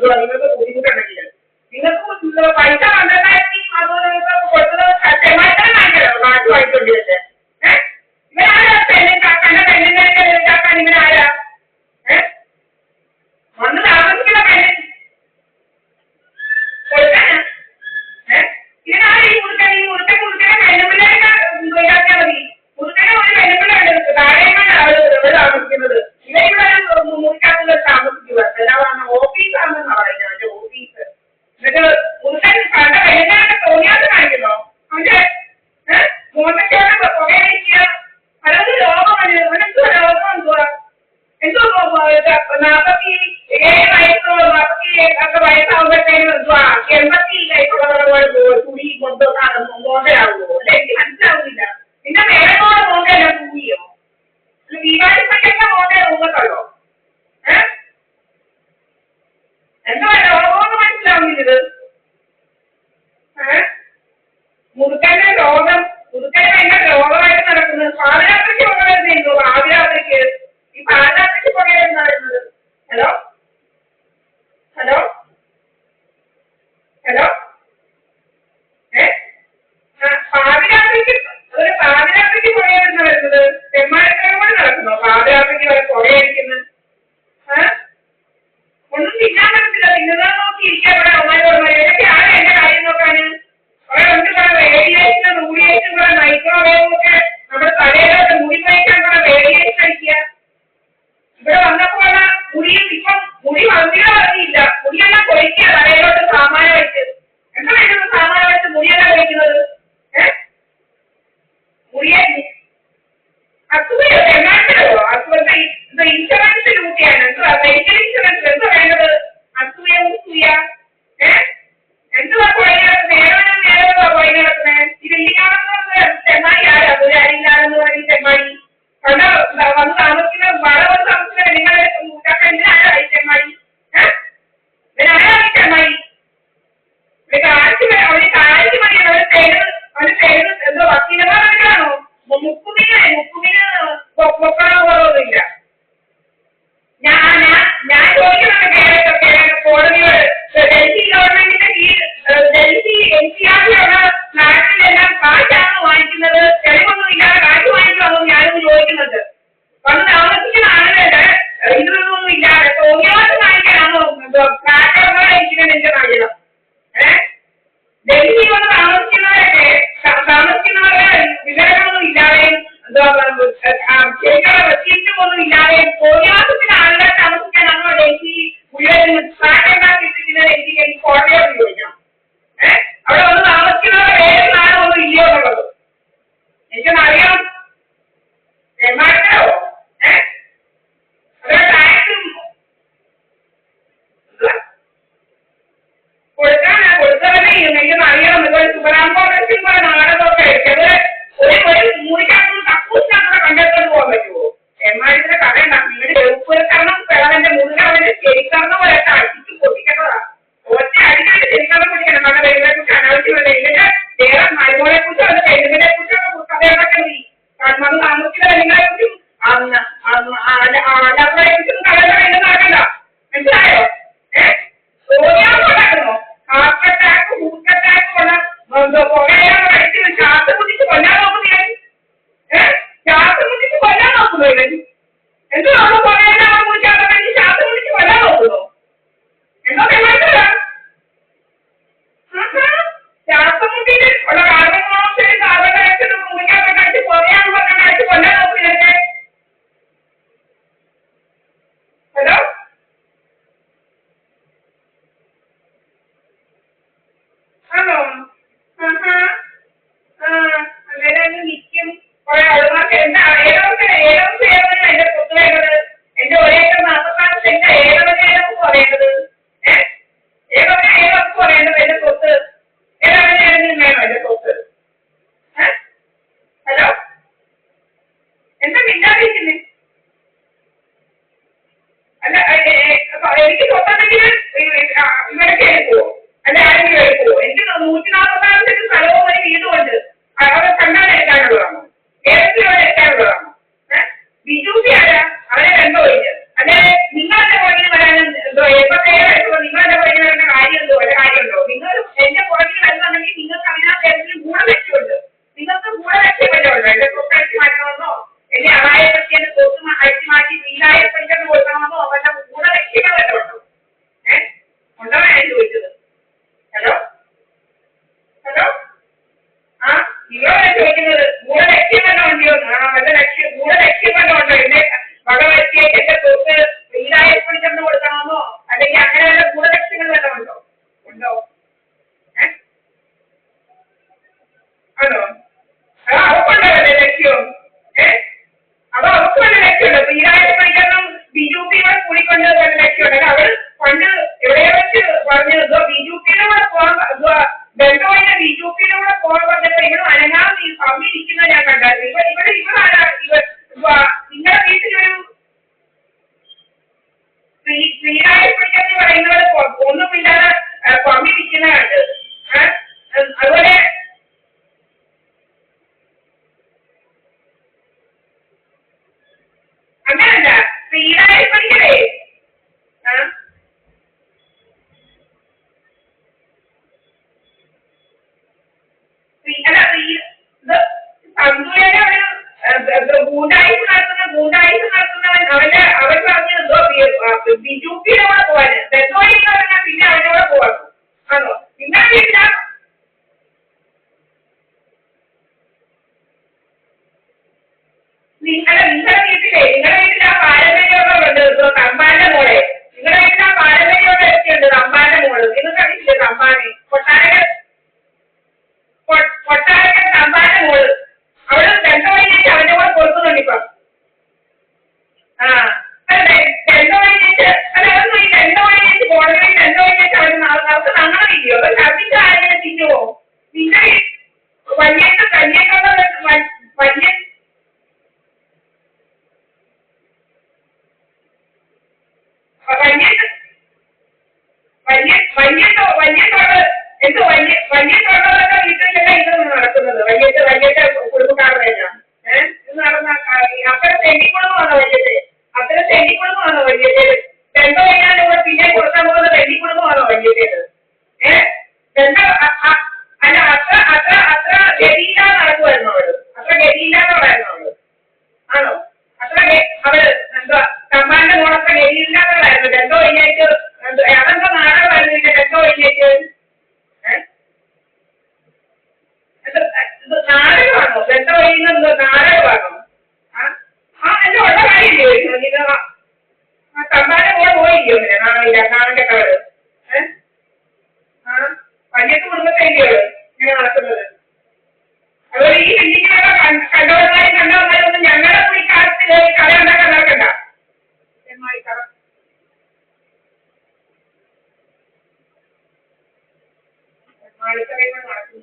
കൊണ്ടുപോകാം നിങ്ങൾക്ക് ബുദ്ധിമുട്ടുണ്ടെങ്കിൽ. നിങ്ങൾക്ക് പൈസ 12,000 അതുപോലെ കൊടുത്തത് ചെമാറ്റം കാണിക്കല്ലോ കാശ് വാങ്ങിക്കൊണ്ട് വെച്ച്. ഇവരാരാ കണ്ട പെണ്ണിനെ ഇതാക്കാൻ ഇവരാരാ? വന്ന് താമസിക്കുന്ന പെണ്ണിൻ കൊടുക്കാനാ? ഇതിനാണ് ഈ മുറുക്കനെ പെണ്ണുപിള്ളേരെ ഇതാക്കിയാൽ മതി. മുറുക്കനെ ഒരു പെണ്ണുപിള്ളുണ്ട് താഴെയാണ് താമസിക്കുന്നത്. ഇവരിവിടെ മുറിക്കകത്ത് താമസിക്കുക. എല്ലാമാണ് ഓഫീസാണെന്നാണ് പറയുന്നത്. ഓഫീസ് എന്നിട്ട് മുറുക്കൻ കണ്ട പെണ്ണുങ്ങളൊക്കെ തോന്നിയാൽ കാണിക്കുന്നോ? അവന്റെ മോശത്തോടെ പുകയടിക്കുക. അതൊരു രോഗമാണ്. അവനെന്തോ രോഗം എന്തുവാ? എന്തോ 47 വയസ്സോ 48 വയസ്സാവുമ്പോഴത്തേനും എന്തുവാ 80 വയസ്സുള്ളവരുടെ തുണി കൊണ്ട് മോശയാകുമോ? അല്ലെ എനിക്ക് മനസ്സിലാവുന്നില്ല. നിന്റെ വേറെയോടെ മോശയല്ല തുണിയോ? ദീപാവലിക്കൊക്കെ മോശ റൂമത്തുള്ളോ? എന്താ രോഗമെന്ന് മനസ്സിലാവുന്നില്ലത്? മുറുക്കന്റെ രോഗം മുറുക്കന്റെ എന്നെ രോഗമായിട്ട് നടക്കുന്നത്. പാദയാത്രയ്ക്ക് പോകരുതെന്തോ? പാദയാത്രയ്ക്ക് ഈ പാദയാത്രയ്ക്ക് പോകരുതെന്നാ വരുന്നത്. ഹലോ ഹലോ ഹലോ പാദയാത്രയ്ക്ക് പുറകെയാണെന്ന് വരുന്നത്. തെമ്മാടിത്തരം കൊണ്ട് നടക്കുന്നോ പാദയാത്രയ്ക്ക് വരെ പുറകെയായിരിക്കുന്നത്? ഒന്നും തിന്നാൻ പറ്റത്തില്ല. തിന്നുന്നത് നോക്കി ഇരിക്കാൻ ഇവിടെ അമ്മമാരോട് ഇതൊക്കെ ആരാ എന്റെ കാര്യം നോക്കാന്? അവിടെ നമുക്ക് റേഡിയേഷൻ റൂഡിയേഷൻ മൈക്രോവേവ് ഒക്കെ നമ്മുടെ തലയിലോട്ട് മുടി വയ്ക്കാൻ റേഡിയേഷൻ അടിക്കുക. ഇവിടെ വന്നപ്പോൾ മുടിയും ഇപ്പം മുടി വളർന്നില്ല. മുടിയെല്ലാം കൊഴിക്കുക തലയിലോട്ട് സാമാനം വെച്ച്. എന്താ വേണ്ടത് സാമാനം വെച്ച് മുടിയെല്ലാം കൊഴിക്കുന്നത്? മുടിയെ അസുഖയോ എന്നാണ്ടോ അസുഖത്തെ ഇൻഷുറൻസ് ഡ്യൂട്ടിയാണ്. എന്തുവാ മെഡിക്കൽ ഇൻഷുറൻസ് എന്താ വേണ്ടത്? അസുഖ ഊസുയ എന്തുവാ കുഴഞ്ഞിടക്കുന്നത്? നേരോ കുഴഞ്ഞിടക്കുന്നത്. ഇതില്ലാണെന്ന് തെമ്മാടി ആരാ? ഒരു അരിയില്ലാണെന്ന് പറഞ്ഞ് തെമ്മാടി കണ്ട വന്ന് താമസിക്കുന്ന വളവന്ന് താമസിക്കുന്ന നിങ്ങളെ എന്തിനാരാ ഈ തെമ്മാടി? ഇതിനാരാ ഈ തെമ്മാടി? അവര് കാഴ്ച മതിയാണ്. അവര് പേര് എന്തോ വക്കീലമാരാണോ? മുക്കുമിന് പൊക്കണോ കുറവൊന്നുമില്ല. ഞാൻ ചോദിക്കുന്നുണ്ട് കോടതിയോട്. ഡൽഹി ഗവൺമെന്റിന്റെ ഡൽഹി NCR-ലുള്ള നാട്ടിലെല്ലാം കാശാണ് വാങ്ങിക്കുന്നത്. തെളിവൊന്നും ഇല്ലാതെ കാശ് വാങ്ങിക്കുവാണോ ഞാനൊന്ന് ചോദിക്കുന്നുണ്ട്. വന്ന് താമസിക്കുന്ന ആളുകളുടെ ഇതൊന്നും ഇല്ലാതെ തോന്നിയവാസം കാണിക്കാനാണോ ഇരിക്കുന്നത്? എന്റെ കാര്യം ഡൽഹി വന്ന് താമസിക്കുന്നവരുടെ വിവരങ്ങളൊന്നും ഇല്ലാതെയും ശരിക്കുള്ള റെസീപ്റ്റും ഇല്ലാതെയും തോന്നിയവാസത്തിന് ആളുകളെ താമസിക്കാനാണോ ഡൽഹി മുഴുവൻ ഫ്ലാറ്റ് ഉണ്ടാക്കിയിരിക്കുന്നത്? എനിക്ക് കോടതിയോട് ചോദിക്കണം. അവിടെ വന്ന് താമസിക്കുന്നവരുടെ ഏത് നാടൊന്നും ഇല്ലയോ എന്നുള്ളത് എനിക്കൊന്നറിയാം. തെമ്മാടിത്തരോ? അവരുടെ ടാക്സും കൊടുത്തവരെ എനിക്കൊന്ന് അറിയണം. ഇതുപോലെ സുബ്രഹ്മണ്യ നാടകമൊക്കെ ഒരു മുറിക്കകത്ത് കക്കൂസിനകത്ത് കണ്ടെടുത്തോണ്ട് പോകാൻ പറ്റുമോ? തെമ്മാടിത്തര കഥ ഉണ്ടാക്കും. ഇവര് ഉപ്പുരക്കരണം പിളവന്റെ മുഴുവൻ ശരിക്കരണം പോലെയൊക്കെ അടിച്ചു പൊട്ടിക്കേണ്ടതാ. ഒറ്റ അടിക്കാണ്ട് ശരിക്കരണം പൊട്ടിക്കണം. നമ്മുടെ ദൈവത്തെ കുറിച്ച് അനാവശ്യമല്ല. ഇതിന്റെ വേറെ മരുമോളെ കുറിച്ചോ അത് പെരുമിനെ കുറിച്ചോ കഥകളൊക്കെ മതി. വന്ന് താമസിക്കുന്ന നിങ്ങളെ കുറിച്ചും അല്ലാത്തവരെ കുറിച്ചൊന്നും കഥകളെ എല്ലാം നടക്കണ്ട. മനസ്സിലായോ? തോന്നിയാണോ? ഹാർട്ട് അറ്റാക്ക് ഹൂട്ട് അറ്റാക്ക് കൊണ്ട് പുകയാണ് അടിച്ച് ശ്വാസം മുട്ടിച്ച് കൊല്ലാൻ നോക്കുന്നു. ശ്വാസം മുട്ടിച്ച് കൊല്ലാൻ നോക്കുന്നു. ഇവൻ എന്തുവാണോ പുകയെല്ലാം മുറിക്കാത്ത ശ്വാസം മുട്ടിച്ച് കൊല്ലാൻ നോക്കുന്നു? എന്തോ തെളിവാ? ശ്വാസം മുട്ടിയിട്ട് ഉള്ള കാർബൺ മോണോക്സൈഡ് കാർബൺ ഡയോക്സൈഡ് മുറിക്കാത്ത അടിച്ച് പുകയാണെന്ന് പറഞ്ഞാൽ അടിച്ച് കൊല്ലാൻ നോക്കുന്നതൊക്കെ. ഹലോ ആണോ? അങ്ങനെ നിൽക്കും കുറെ ആളുമാർക്ക്. എന്താ ഏതൊക്കെ എന്റെ സ്വത്ത് വേണ്ടത്? എന്റെ ഒരേക്കർ 44 സെന്റ് ഏതൊക്കെ പറയേണ്ടത്? ഏതൊക്കെ പറയേണ്ടത്? എന്റെ സ്വത്ത് ഏതൊക്കെ വേണോ എന്റെ സ്വത്ത്? ഹലോ എന്താ മിണ്ടാതിരിക്കുന്നേ? അല്ല എനിക്ക് സ്വത്തുണ്ടെങ്കിൽ ഇവരൊക്കെ എടുക്കുവോ? അല്ലെ ആരെങ്കിലും എടുക്കുവോ? എനിക്ക് 144 സെന്റ് സ്ഥലവും ഒരു വീടുമുണ്ട്. അവിടെ കണ്ടാൽ എടുക്കാനുള്ളതാണോ? ഏതെങ്കിലും എടുക്കാനുള്ളതാണോ? ബിജുപി ആരാ? അവരെ കണ്ടോ? അല്ലെ നിങ്ങളുടെ പുറകിൽ വരാനും എന്തോ 77 നിങ്ങളുടെ ശ്രീരാജപ്പണിക്കെന്ന് പറയുന്നത് ഒന്നുമില്ലാതെ പമ്പി നിൽക്കുന്ന കണ്ട്. അതുപോലെ അങ്ങനല്ല ശ്രീരാജപ്പണിക്കേ സന്തുലന ഗൂഢായുസ് നടത്തുന്നവൻ അവൻ പറഞ്ഞത് എന്തോ ബിജുപിയുടെ കൂടെ പോവാന് ബെന്തോയി എന്ന് പറഞ്ഞാൽ പിന്നെ അവന്റെ കൂടെ പോവാണ്. ആണോ നിങ്ങളുടെ വീട്ടിലാ? നിങ്ങളുടെ വീട്ടിൽ ആ പാരമ്പര്യമൊക്കെ ഉണ്ട്. തമ്പാന്റെ മോളെ നിങ്ങളുടെ വീട്ടിൽ ആ പാരമ്പര്യമൊക്കെ ഉണ്ട്. തമ്പാന്റെ മോള് നിങ്ങൾക്ക് അറിയില്ലേ? തമ്പാനെ കൊട്ടാരക്കൻ തമ്പാന്റെ മോള് അവള് ബന്ധവഴിച്ച് അവന്റെ കൂടെ കൊടുക്കുന്നുണ്ട് ഇപ്പം. ബന്ധവഴിച്ച് അല്ല അതൊന്നും ഈ ബന്ധവഴിച്ച് കോടതിയിൽ ബന്ധവഴിച്ച് അവർക്ക് നന്നറിയില്ലയോ? അവർ ഛർദിച്ച ആരെങ്കിലും തിന്നുവോ? നിങ്ങൾ വന്യത്ത് കന്യക്കുള്ള വന്യ വന്യത്തോട്ടൊക്കെ വീട്ടിലല്ല ഇതൊന്നും നടക്കുന്നത്. വന്യത്തെ കുടുംബക്കാരുടെയെല്ലാം ഇത് നടന്ന അത്ര തെണ്ടിക്കുടുംബമാണോ വന്യത്തെ? അത്ര തെണ്ടിക്കുടുംബമാണോ വന്യത്തെ? ബന്ധം കഴിഞ്ഞാൽ കൂടെ പിന്നെ കൊടുക്കാൻ പോകുന്ന തെണ്ടിക്കുടുംബമാണോ വന്യത്തേത്? അല്ല അത്ര ഗതിയില്ലാതെ നടക്കുമായിരുന്നു അവള്. അത്ര ഗതിയില്ലാത്തവളായിരുന്നു അവള്. ആണോ? അത്ര അവള് എന്താ തമ്പാന്റെ മോളത്ര ഗതിയില്ലാത്തവളായിരുന്നു. ബന്ധം കഴിഞ്ഞിട്ട് അതെന്താ നാടകമായിരുന്നു ഇതിന്റെ ബന്ധം കഴിഞ്ഞിട്ട്? നാടകമാണോ? ബന്ധം കഴിയുന്നത് നാടകമാണോ? എന്റെ ഉള്ള കാര്യമില്ലേ നിങ്ങൾ? തമ്പാന്റെ മോള് പോയില്ലയോ? നാണക്കെട്ടവള് വന്യത്ത് കുടുംബത്തേക്കോ ഇങ്ങനെ നടക്കുന്നത്? അതുപോലെ ഈ ബിൽഡിങ്ങിലുള്ള കണ്ടവന്മാരും ഒന്നും ഞങ്ങളുടെ ഈ കാലത്ത് കഥ ഉണ്ടാക്കാൻ നടക്കണ്ട. കഥ നടക്കും.